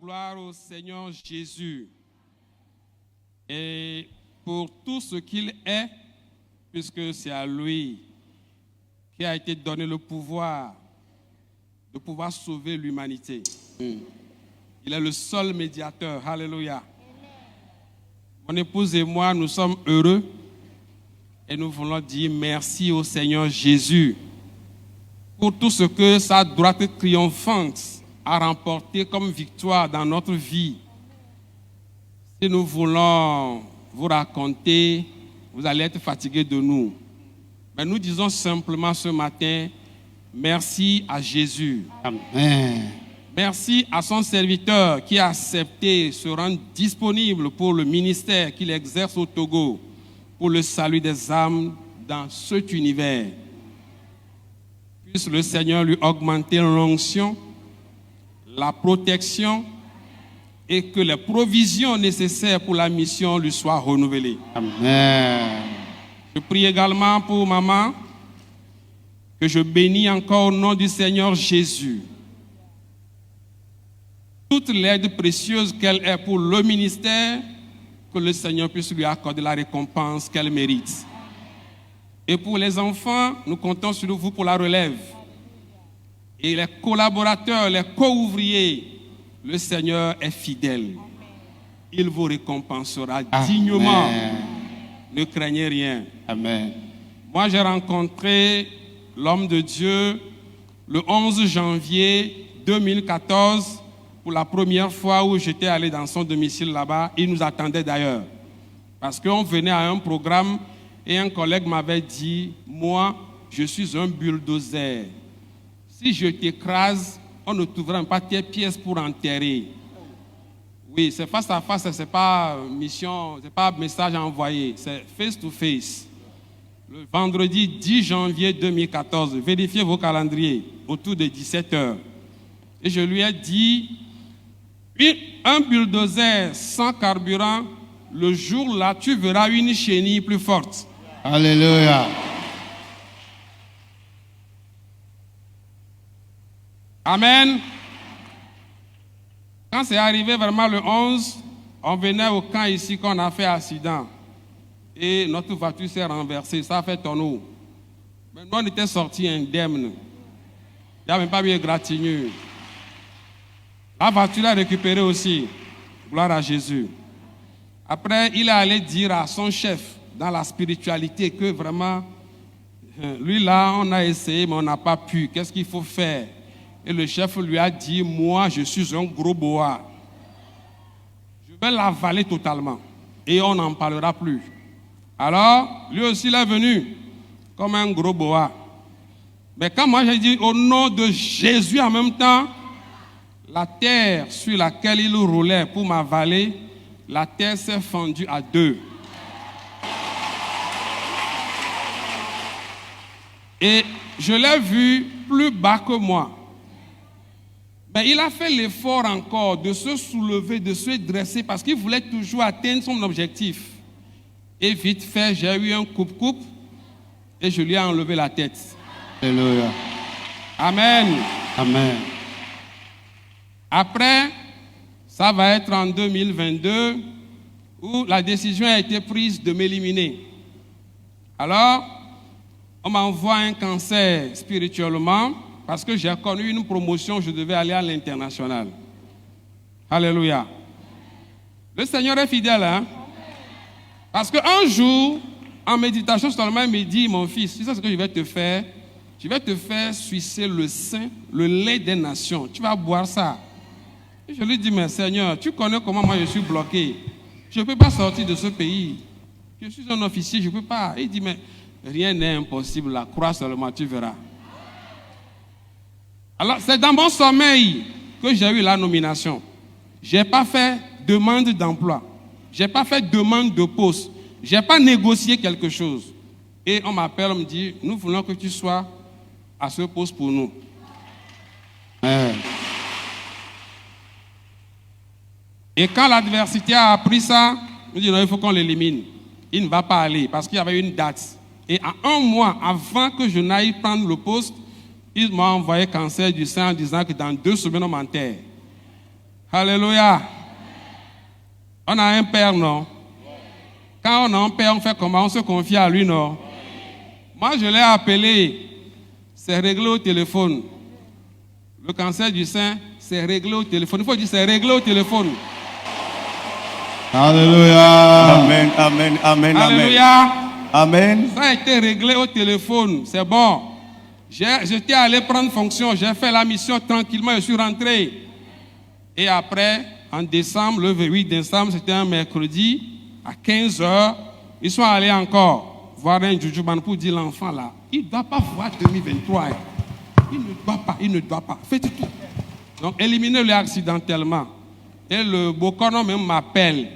gloire au Seigneur Jésus et pour tout ce qu'il est, puisque c'est à lui qui a été donné le pouvoir de pouvoir sauver l'humanité. Il est le seul médiateur. Alléluia. Mon épouse et moi, nous sommes heureux et nous voulons dire merci au Seigneur Jésus pour tout ce que sa droite triomphante a remporté comme victoire dans notre vie. Si nous voulons vous raconter, vous allez être fatigués de nous. Mais nous disons simplement ce matin, merci à Jésus. Amen. Merci à son serviteur qui a accepté se rendre disponible pour le ministère qu'il exerce au Togo, pour le salut des âmes dans cet univers. Puisse le Seigneur lui augmenter l'onction, la protection et que les provisions nécessaires pour la mission lui soient renouvelées. Amen. Je prie également pour maman, que je bénis encore au nom du Seigneur Jésus. Toute l'aide précieuse qu'elle est pour le ministère, que le Seigneur puisse lui accorder la récompense qu'elle mérite. Et pour les enfants, nous comptons sur vous pour la relève. Et les collaborateurs, les co-ouvriers, le Seigneur est fidèle. Il vous récompensera dignement. Ne craignez rien. Amen. Moi, j'ai rencontré l'homme de Dieu le 11 janvier 2014 pour la première fois où j'étais allé dans son domicile là-bas. Il nous attendait d'ailleurs. Parce qu'on venait à un programme et un collègue m'avait dit, moi, je suis un bulldozer. Si je t'écrase, on ne trouvera pas tes pièces pour enterrer. Oui, c'est face à face, c'est pas mission, c'est pas message à envoyer, c'est face to face. Le vendredi 10 janvier 2014, vérifiez vos calendriers, autour de 17h. Et je lui ai dit, un bulldozer sans carburant, le jour-là, tu verras une chenille plus forte. Alléluia. Amen. Quand c'est arrivé vraiment le 11, on venait au camp ici qu'on a fait accident. Et notre voiture s'est renversée, ça a fait tonneau. Mais nous, on était sortis indemnes. Il n'y a même pas eu égratignure. La voiture a récupéré aussi. Gloire à Jésus. Après, il est allé dire à son chef dans la spiritualité que vraiment, lui là, on a essayé, mais on n'a pas pu. Qu'est-ce qu'il faut faire? Et le chef lui a dit, moi, je suis un gros boa. Je vais l'avaler totalement. Et on n'en parlera plus. Alors, lui aussi, il est venu comme un gros boa. Mais quand moi, j'ai dit, au nom de Jésus, en même temps, la terre sur laquelle il roulait pour m'avaler, la terre s'est fendue à deux. Et je l'ai vu plus bas que moi. Mais il a fait l'effort encore de se soulever, de se dresser parce qu'il voulait toujours atteindre son objectif. Et vite fait, j'ai eu un coupe-coupe et je lui ai enlevé la tête. Alléluia. Amen. Amen. Après, ça va être en 2022 où la décision a été prise de m'éliminer. Alors, on m'envoie un cancer spirituellement. Parce que j'ai connu une promotion, je devais aller à l'international. Alléluia. Le Seigneur est fidèle, hein? Parce qu'un jour, en méditation seulement, il me dit, mon fils, tu sais ce que je vais te faire? Je vais te faire sucer le sein, le lait des nations. Tu vas boire ça. Et je lui dis, mais Seigneur, tu connais comment moi je suis bloqué. Je ne peux pas sortir de ce pays. Je suis un officier, je ne peux pas. Il dit, mais rien n'est impossible là. Crois seulement, tu verras. Alors, c'est dans mon sommeil que j'ai eu la nomination. Je n'ai pas fait demande d'emploi. Je n'ai pas fait demande de poste. Je n'ai pas négocié quelque chose. Et on m'appelle, on me dit, nous voulons que tu sois à ce poste pour nous. Et quand l'adversité a appris ça, on dit, non, il faut qu'on l'élimine. Il ne va pas aller parce qu'il y avait une date. Et à un mois avant que je n'aille prendre le poste, il m'a envoyé cancer du sein en disant que dans 2 semaines, on m'enterre. Alléluia. On a un père, non? Quand on a un père, on fait comment? On se confie à lui, non? Moi, je l'ai appelé. C'est réglé au téléphone. Le cancer du sein, c'est réglé au téléphone. Il faut dire c'est réglé au téléphone. Alléluia. Amen, amen, amen, Alléluia. amen. Ça a été réglé au téléphone. C'est bon. J'étais allé prendre fonction. J'ai fait la mission tranquillement. Je suis rentré. Et après, en décembre, le 8 décembre, c'était un mercredi, à 15h, ils sont allés encore voir un Jujuban pour dire l'enfant là, il ne doit pas voir 2023. Il ne doit pas. Faites tout. Donc, éliminez-le accidentellement. Et le Bokono même m'appelle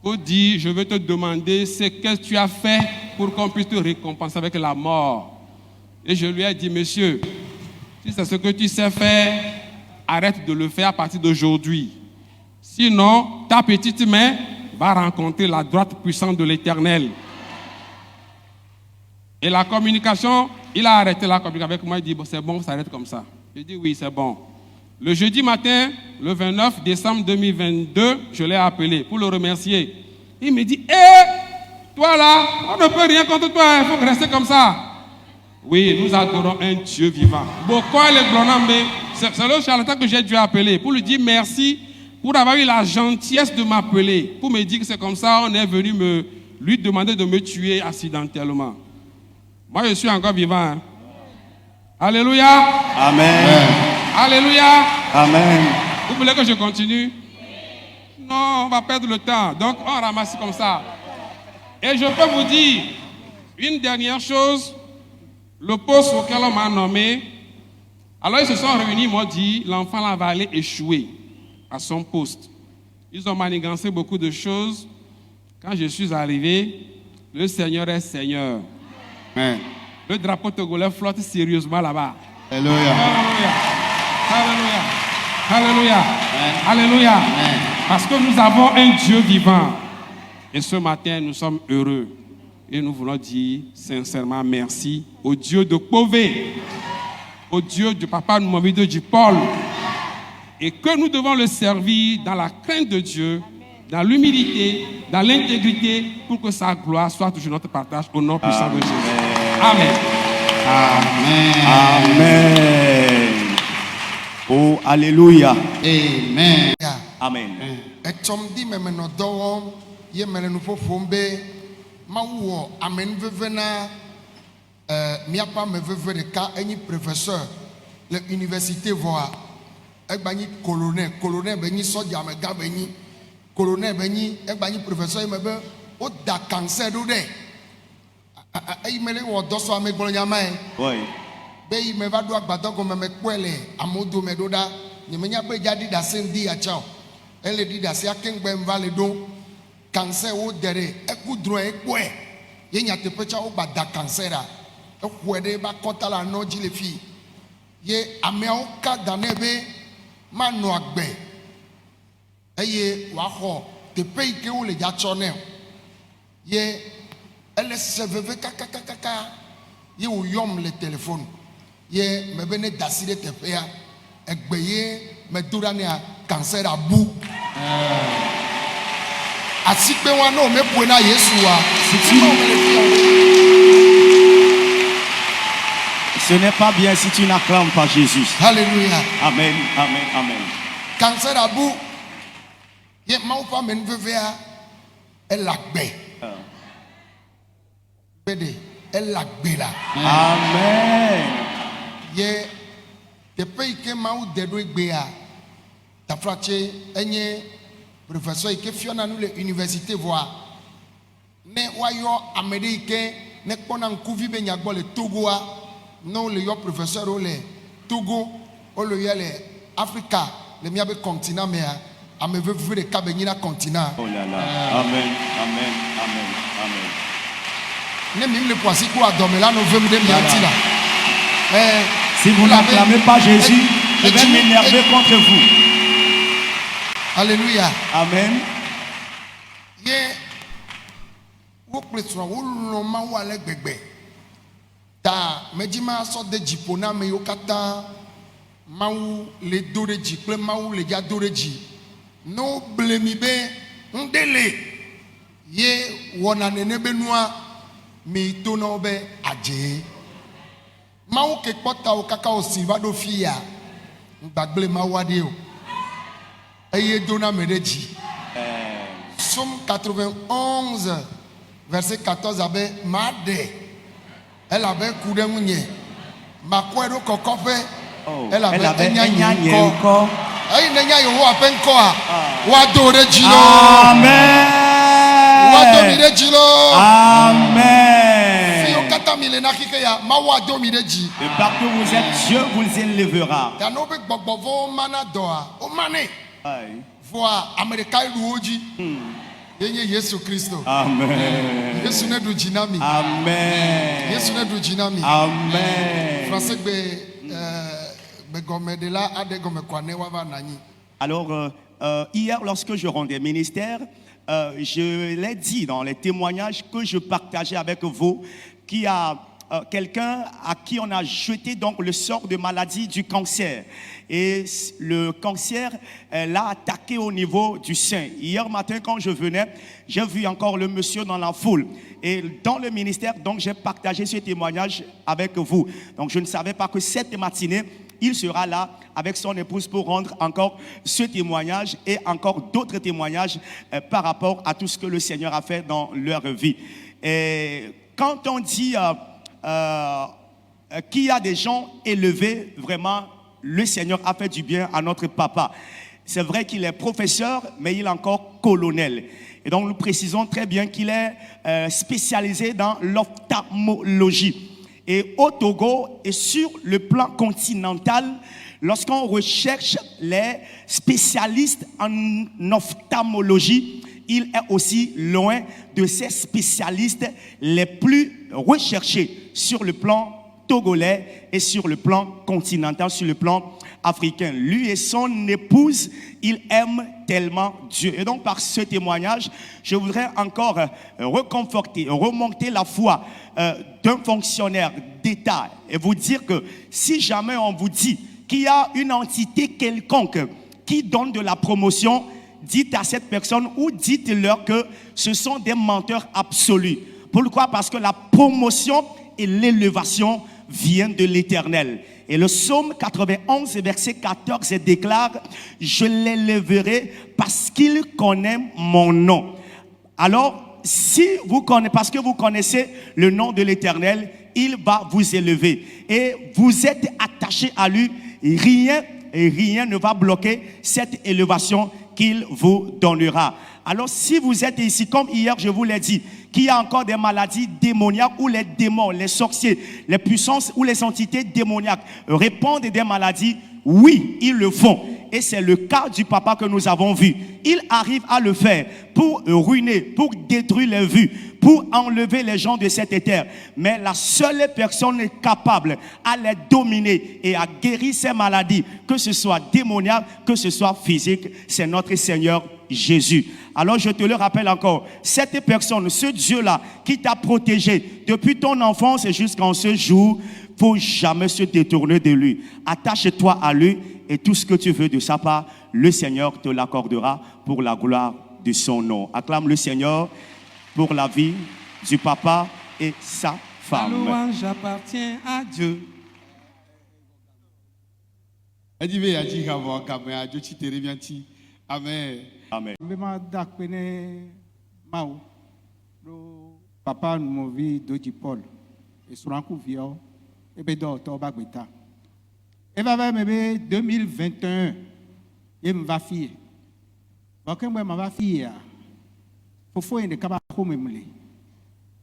pour dire, je veux te demander qu'est-ce que tu as fait pour qu'on puisse te récompenser avec la mort. Et je lui ai dit, monsieur, si c'est ce que tu sais faire, arrête de le faire à partir d'aujourd'hui. Sinon, ta petite main va rencontrer la droite puissante de l'Éternel. Et la communication, il a arrêté la communication avec moi. Il dit, bon, c'est bon, ça arrête comme ça. Je dis, oui, c'est bon. Le jeudi matin, le 29 décembre 2022, je l'ai appelé pour le remercier. Il me dit, toi là, on ne peut rien contre toi, il faut rester comme ça. Oui, nous adorons un Dieu vivant. C'est le charlatan que j'ai dû appeler pour lui dire merci pour avoir eu la gentillesse de m'appeler, pour me dire que c'est comme ça, on est venu lui demander de me tuer accidentellement. Moi, je suis encore vivant. Hein. Alléluia. Amen. Alléluia. Amen. Vous voulez que je continue? Non, on va perdre le temps. Donc, on ramasse comme ça. Et je peux vous dire une dernière chose. Le poste auquel on m'a nommé, alors ils se sont réunis, ils m'ont dit, l'enfant là va aller échouer à son poste. Ils ont manigancé beaucoup de choses. Quand je suis arrivé, le Seigneur est Seigneur. Amen. Le drapeau togolais flotte sérieusement là-bas. Alléluia. Alléluia. Alléluia. Alléluia. Alléluia. Amen. Parce que nous avons un Dieu vivant. Et ce matin, nous sommes heureux. Et nous voulons dire sincèrement merci au Dieu de Pové, au Dieu du papa Movido du Paul. Et que nous devons le servir dans la crainte de Dieu, dans l'humilité, dans l'intégrité, pour que sa gloire soit toujours notre partage au nom puissant de Jésus. Amen. Amen. Amen. Oh, alléluia. Amen. Amen. Etom di memeno dɔwɔm ye melenu ƒoƒom be Mawu wɔ amenuveve na míaƒe ameveve ɖeka enyi professeur le université vɔa egba nyi colonel be nyi sɔdza amegã be nyi colonel be nyi egba nyi professeur yi me be woda cancer ɖo ɖe eyi me le wɔ dɔ sɔ ame gblɔ nyama ye be yi me va ɖo agbadɔ gɔme me kpɔe le amewo dome ɖo ɖa nye menya be dza ɖi ɖase ŋdi atsa o ele ɖi ɖase akengbe va le ɖo. Cancer wo dere ekudro ekpoe ye nyateƒe tsa wo gbada cancer a exɔe ɖe ba kɔta la nɔ dzi le fi ye ameawo ka da nɛ be manɔ agbe eye wòaxɔ teƒe yi ke wo le dza tsɔ nɛ o ye ele se veve kakakaka ye wòyɔm le téléphone ye mebe ne dasi ɖe teƒea egbe ye medo ɖa nea cancer abu. Asikpe wa no me poe na Yesu wa. Ce n'est pas bien si tu n'acclames pas Jésus. Alléluia. Amen, amen, amen. Cancer abu ye mau pa men vevea elagbe. Bede elagbe la. Amen. Ye te pay ke mau de do egbea. Ta frache enye professeur ike fiona nous le université voa ne wayo amede ike ne kpona nkuvi be nyagbo le Togo a no le yo professeur o le Togo o le yo le Africa le miabe continent mea ameveve de kabenyina continent. Oh là là. Amen, amen, amen, amen. Ne mim le poisi ko adome la no vem de mianti la. Si vous n'acclamez pas Jésus, je vais m'énerver contre vous. Alléluia. Amen. Ye wo kletro wo lo ma wa le gbegbe ta medima so de jipo na me yo kata Maou le do de dji, ple maou le dia do de dji. No blemi be, ndele. Ye wana nene benua, mi tono be adje. Maou ke pota o kaka o silvado fia. Bagble maou adeo. Eye dona medeji. Somme 91, verset 14 avait Made. Elle avait coudé mounier. Ma couedo cocope. Elle avait un encore. Elle n'a pas eu à peine quoi. Wadore Gilo. Amen. Wadore Gilo. Amen. Fio kata milena kikeya. Ma wadore Gilo. Et partout où vous êtes, Dieu vous élèvera. Yanobe bobo mana doa. O mané. Voa America luoji. Yenye Yesu Kristo. Amen. Yesu ne du jinami. Amen. Yesu ne du jinami. Amen. Français be gomme de la ade gomme kwane wava nani. Alors, hier, lorsque je rendais ministère, je l'ai dit dans les témoignages que je partageais avec vous, qu'il y a quelqu'un à qui on a jeté donc le sort de maladie du cancer. Et le cancer l'a attaqué au niveau du sein. Hier matin, quand je venais, j'ai vu encore le monsieur dans la foule. Et dans le ministère, donc j'ai partagé ce témoignage avec vous. Donc je ne savais pas que cette matinée, il sera là avec son épouse pour rendre encore ce témoignage et encore d'autres témoignages par rapport à tout ce que le Seigneur a fait dans leur vie. Et quand on dit qu'il y a des gens élevés, vraiment, le Seigneur a fait du bien à notre papa. C'est vrai qu'il est professeur, mais il est encore colonel. Et donc nous précisons très bien qu'il est spécialisé dans l'ophtalmologie. Et au Togo et sur le plan continental, lorsqu'on recherche les spécialistes en ophtalmologie, il est aussi loin de ces spécialistes les plus recherchés sur le plan togolais et sur le plan continental, sur le plan africain. Lui et son épouse, ils aiment tellement Dieu. Et donc par ce témoignage, je voudrais encore reconforter, remonter la foi d'un fonctionnaire d'État et vous dire que si jamais on vous dit qu'il y a une entité quelconque qui donne de la promotion, dites à cette personne ou dites-leur que ce sont des menteurs absolus. Pourquoi? Parce que la promotion et l'élévation viennent de l'Éternel. Et le psaume 91, verset 14 déclare « Je l'élèverai parce qu'il connaît mon nom ». Alors, si vous connaissez, parce que vous connaissez le nom de l'Éternel, il va vous élever. Et vous êtes attaché à lui, rien ne va bloquer cette élévation qu'il vous donnera. Alors si vous êtes ici, comme hier je vous l'ai dit, qu'il y a encore des maladies démoniaques où les démons, les sorciers, les puissances ou les entités démoniaques répandent des maladies, oui, ils le font. Et c'est le cas du papa que nous avons vu. Il arrive à le faire pour ruiner, pour détruire les vues, pour enlever les gens de cet éther. Mais la seule personne capable à les dominer et à guérir ces maladies, que ce soit démoniaque, que ce soit physique, c'est notre Seigneur Jésus. Alors je te le rappelle encore, cette personne, ce Dieu-là qui t'a protégé depuis ton enfance et jusqu'en ce jour, il ne faut jamais se détourner de lui. Attache-toi à lui et tout ce que tu veux de sa part, le Seigneur te l'accordera pour la gloire de son nom. Acclame le Seigneur pour la vie du papa et sa femme. La louange appartient à Dieu. Amen. Amen. Papa nous vit de Paul et sur un coup vieux et ben d'autres bagweta. Et va vers 2021 il me va fier. Donc moi ma fille faut faut une kaba ko memle.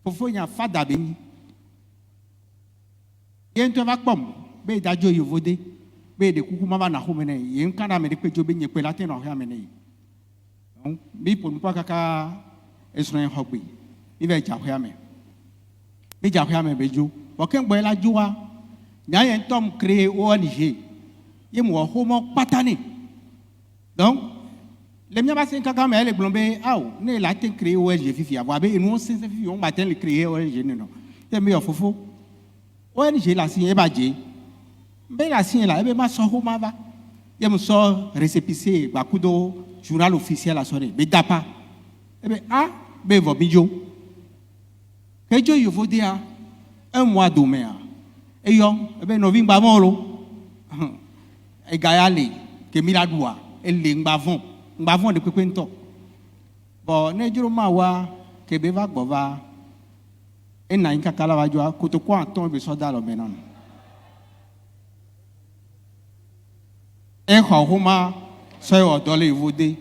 Faut faut y a fada beni. Yen to va pom be da jo yovode be de kuku mama na homene yen kana me de pejo be nye pelate no ha mene. Donc mi pour pas kaka esron hobby. Il va dire à mais j'ai appris à me béjo. Aucun boy la joie. N'a un tom créé au ONG. Il m'a homo patané. Donc, les miens passent quand même les blombés. Ah, ne l'a été créé au ONG fifi. Avoir bé nous c'est fifi on matin le créé au ONG non. C'est mieux fofo. ONG la signé badje. Mais la signe là, ma so homa va. Il me sort récépissé, bakudo journal officiel à sonner. Mais d'apa. Ben va bijo. Que Dieu y vaut dire un mois demain. Et yon, ben no ving bavon lo. Et gayale, que miladua, et ling bavon de kwento. Bon, ne juro mawa, que beva bova. Et na inka kala wajua, kuto kwa ton be soda lo benon. Et homa, soyo dole vode.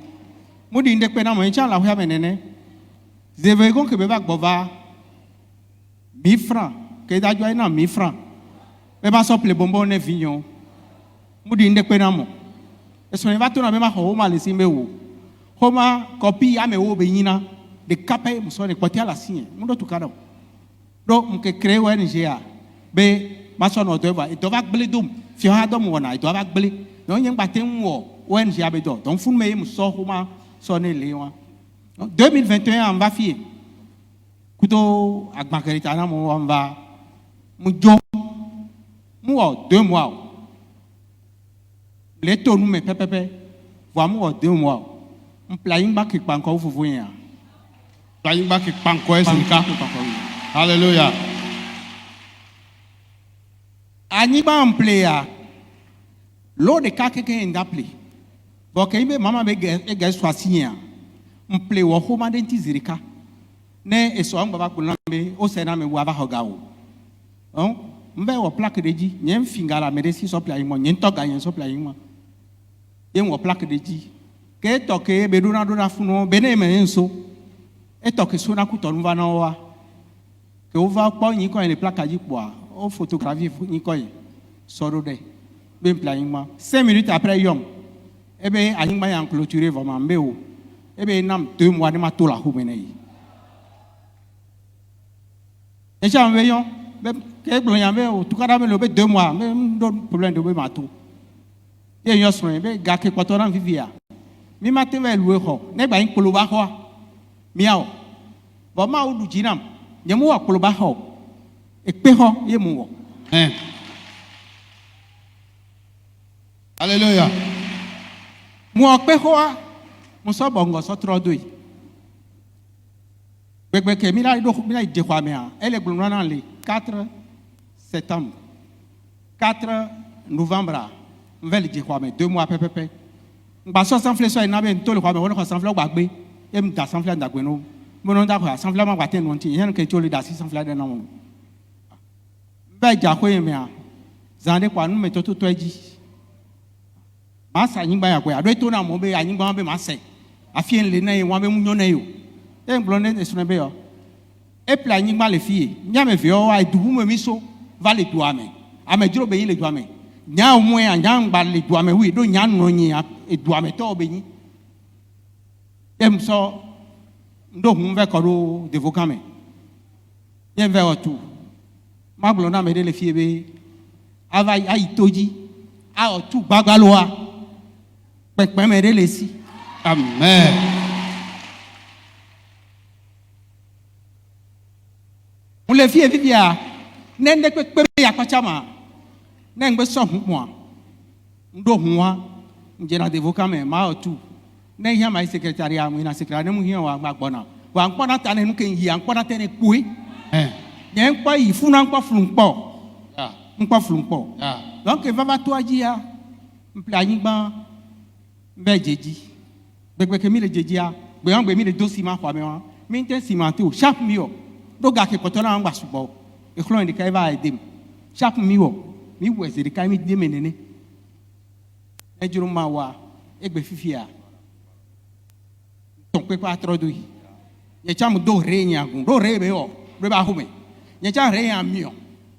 Mudi inde kwena mo incha la huya menene. Zevegon que beva bova. 1000 francs, que d'ajouer na 1000 francs. Mais pas sople bonbon ne vignon. Moudi inde kwenamo. Et ce n'est pas tout na même homa le simbewo. Homa copie ame wo benyina de capé muso ne kwatia la signe. Mundo tukado. Do mke créer ONG be maso no doba et doba gbele dum. Fi ha dom wona et doba gbele. Non yen batem wo ONG abedo. Donc fun me muso homa sonne lewa. 2021 on va fier. Kuto ak makarita na mo amba mu jo mu 2 mois les taux nous me pepepe voit mu 2 mois on playing back pa encore vous voyez Playing back panko esinka. Hallelujah. ani ba on player lo de ka keke ndapli bo ke ibe mama be ge swasinya on play wo homa denti zirika ne eso an baba kulna me o sena me wa ba hogawo mbe wo plaque de ji nyem fingala me desi so play mo nyen to ganyen so play mo yen wo plaque de ji ke to ke be duna duna funo be ne me enso e to ke so na ku to nva na wa ke o va po yin ko en plaque ji po o photographie yin ko yin soro de be play mo 5 minutes après yom e be ayin ma yan clôturer vraiment mbe o e be nam 2 mois de ma to la hu me ne et j'en veillons, que blondiamé ou tout cas me 2 mois, même d'autres problèmes de matou. Et yo soin, be gars que quatoran vivia. Mi matin ve louer ho, ne ba in koloba ho. Miao. Ba ma u du jinam, nyemu wa koloba ho. E pe ho ye mu wo. Alléluia. Mu o pe ho a, mu so bongo so trodoi. Que mila de Kwamea, elle est dans le 4 septembre, 4 novembre, on va le dire 2 mois après. On va s'enfler sur une nave, tout le Kwame, on va s'enfler au bagbe, et on va s'enfler dans Gweno. Mon nom d'accord, s'enfler ma boîte, non, il y a un quelque chose d'assez s'enfler dans mon. Ben, Jacoy, mais Zande, quoi, nous mettons tout dit. Massa, n'y va pas, à deux tours à mon bé, à n'y va pas, Massa, à fier les nains, ou à me et blonde de son béo. Et planning mal les filles. N'y a me vio à du me miso, va les douame. À me dire obéir les douame. N'y a au moins un yang bal les douame, oui, do nyan no ni et douame to obéi. Em so, do hum ve koro de vocame. Yen ve otu. Ma blonde me de les filles bé. Ava ai toji. A otu bagaloa. Pek me de les si. Amen. On les filles vivia, n'en que ya pachama, n'en que so moi. Ndo moi, n'jena de vocame, ma tout. N'en y a ma secrétariat, mon secrétaire, nous y a wa bona. Wa nkwana tane nuke yi, nkwana tane kui. N'en pas y fou n'en pas flumpo. N'pas flumpo. Donc va toi dia, m'plagne ban, m'bejeji. Beke mi le jejia, be an be mi le dossier ma kwa me wa. Mi nten cimenté au chaque mio. Do ga ke potona ngba subo e klo ndi kai va edem sharp mi wo ze di kai mi de menene e juru ma wa e gbe fifia ton pe pa trodo yi ye cham do re nya gun do re be o re ba hume ye cha re ya mi o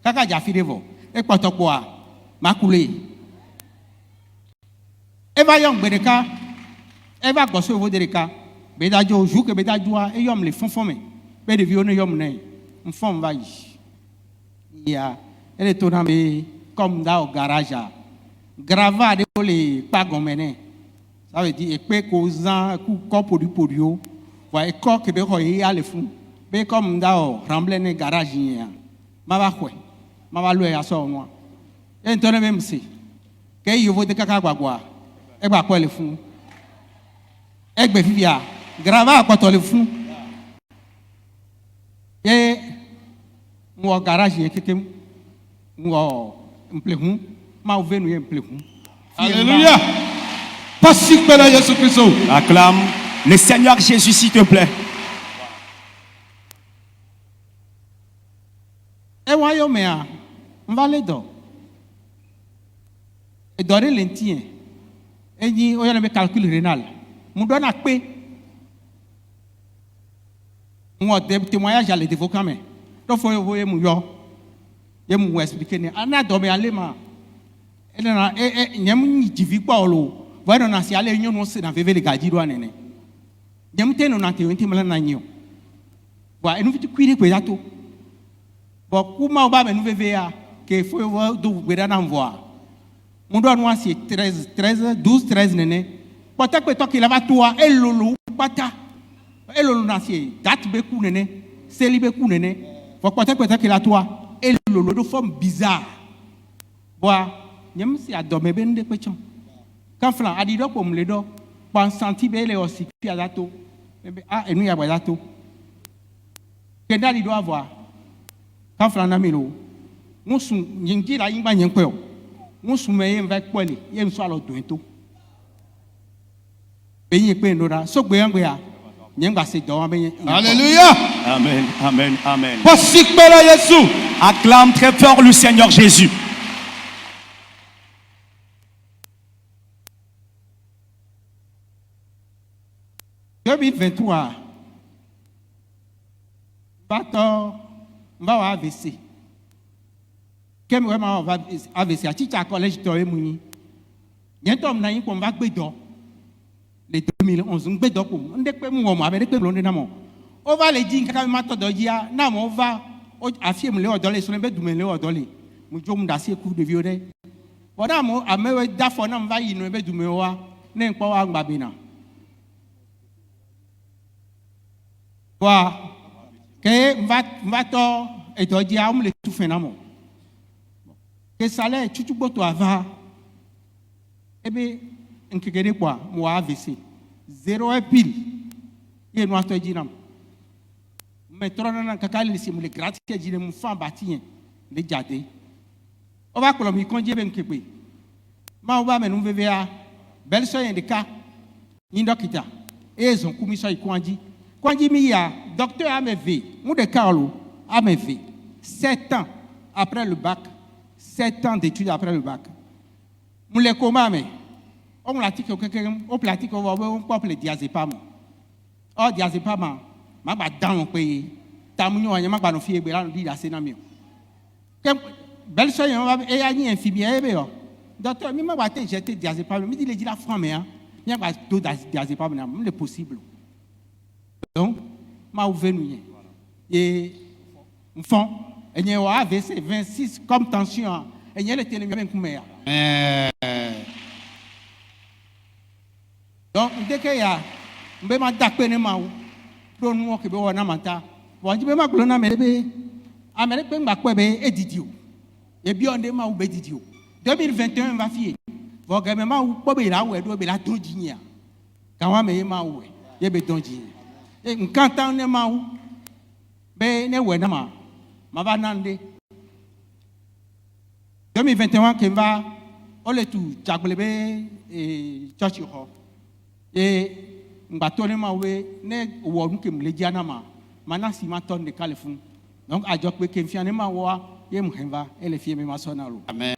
kaka ja fi devo e potokpo a makule e va yon gbe de ka e va gbo so vo de ka be da jo ju ke be da jua e yom le fonfon me mais de vieux yom ne une femme va y a elle est tournée comme dans au garage gravade les pas gomene ça veut dire que causant coup corps produit ouais corps que be hoye ya le fou be comme dans remblé ne garage ya ma va quoi ma va louer à son moi Entone même si. Que yo vote kaka gbagwa. E gba ko le fun. E gbe fifia. Grava ko to le fun. E mo garage yẹn keke mo mplehun ma ovenu yẹn mplehun. Alléluia. Passez par là, Jésus-Christ. Acclame le Seigneur Jésus, s'il te plaît. E wa yo me a mva le do. E do re lentien. E ni o yana me calcul rénal. Mu do na pe. Mo de témoignage à l'évoquer quand même. Donc faut yo mu yo. Ye mu expliquer ni ana do me ale ma. E na nyam ni divi pa olo. Voilà, on a si allé union on se na veve le gadi do anene. Nyam te no na te wenti mala na nyo. Wa enu fitu kwiri kwe dato. Bo kuma oba me nu veve ya ke fo do gbeda na mvoa. Mu do no asi 12 nene. Pota pe to ki lava toa elolo pata. Elolo na si date be ku nene, seli be ku nene. Fo pota pe to ki la toa elolo de forme bizarre. Bo nyam si adome be nde pe chon. Quand flan a dit pour me le do, pour sentir bien les aussi puis à dato, ah et nous y a pas dato. Que d'aller doit avoir. Quand flan a mis l'eau, nous sommes n'ingi la imba n'inqueo, nous sommes meilleurs avec quoi les, y a une soirée au doito. Béni pe n'ora, so béangéa, n'inga se do amé. Alléluia. Amen, amen, amen. Passez par là, Jésus. Acclame très fort le Seigneur Jésus. En 2023, va AVC. Quel vraiment va AVC? À Chicha Collège de Mouni. Il y a un homme qui va bédo. Les 2011, on bédo pour. On découpe mon avec les blondes d'amont. On va les dire quand même de dia. Non, on va affirmer les ordres. Sur les bêtes de les ordres. Nous sommes dans ces coups de violet. Voilà, moi, à me d'affaires, on va y nous bêtes de méwa. N'est pas un babina. Wa que va to et to dia le tout phénomène que salaire tout boto ava e be nkekere kwa mo AVC 0 pile et no to dinam mais trona na kakali simule gratuité dine mo fa batien le jade o va ko mi konje be nkepe ma o ba me no vva bel so yen de ka ni dokita e zon kumiso ikonji Quand mi ya docteur AMV, nous de Carlo, AMV, 7 ans après le bac, 7 ans d'études après le bac. Nous les commandes, on pratique on couple diazépam. Oh diazépam, ma ba dans le pays, tamunyo anya ma ba no fie bela no di ase na mi. Kem belle soeur et ya ni infirmière be yo. Docteur mi ma ba te jeter diazépam, mi di le di la femme hein. Nya ba do diazépam na, c'est possible. Donc, ma ouvenu et enfant, et y a AVC 26 comme tension, et y a le téléphone comme ça. Donc, dès qu'il y a, on peut m'attaquer ne maou, pour nous que on a manta, on dit même que l'on a mêlé, Amérique peut m'accueillir et didio, et bien on démarre ou bédidio. 2021 va fier, vous regardez même où pas bien là où est doit bien là tout dignia, quand on met maou, il est tout dignia. Quand on est maou, ben ne ouais nama, ma va nande. 2021 qui va, on le tout, jaglebe et chachiho. Et m'batonne maou ne ou nous qui me le dit anama, maintenant si ma tonne de califon. Donc à jok be qui fiane maou, yé m'henva, elle est fiée me ma sonalo. Amen.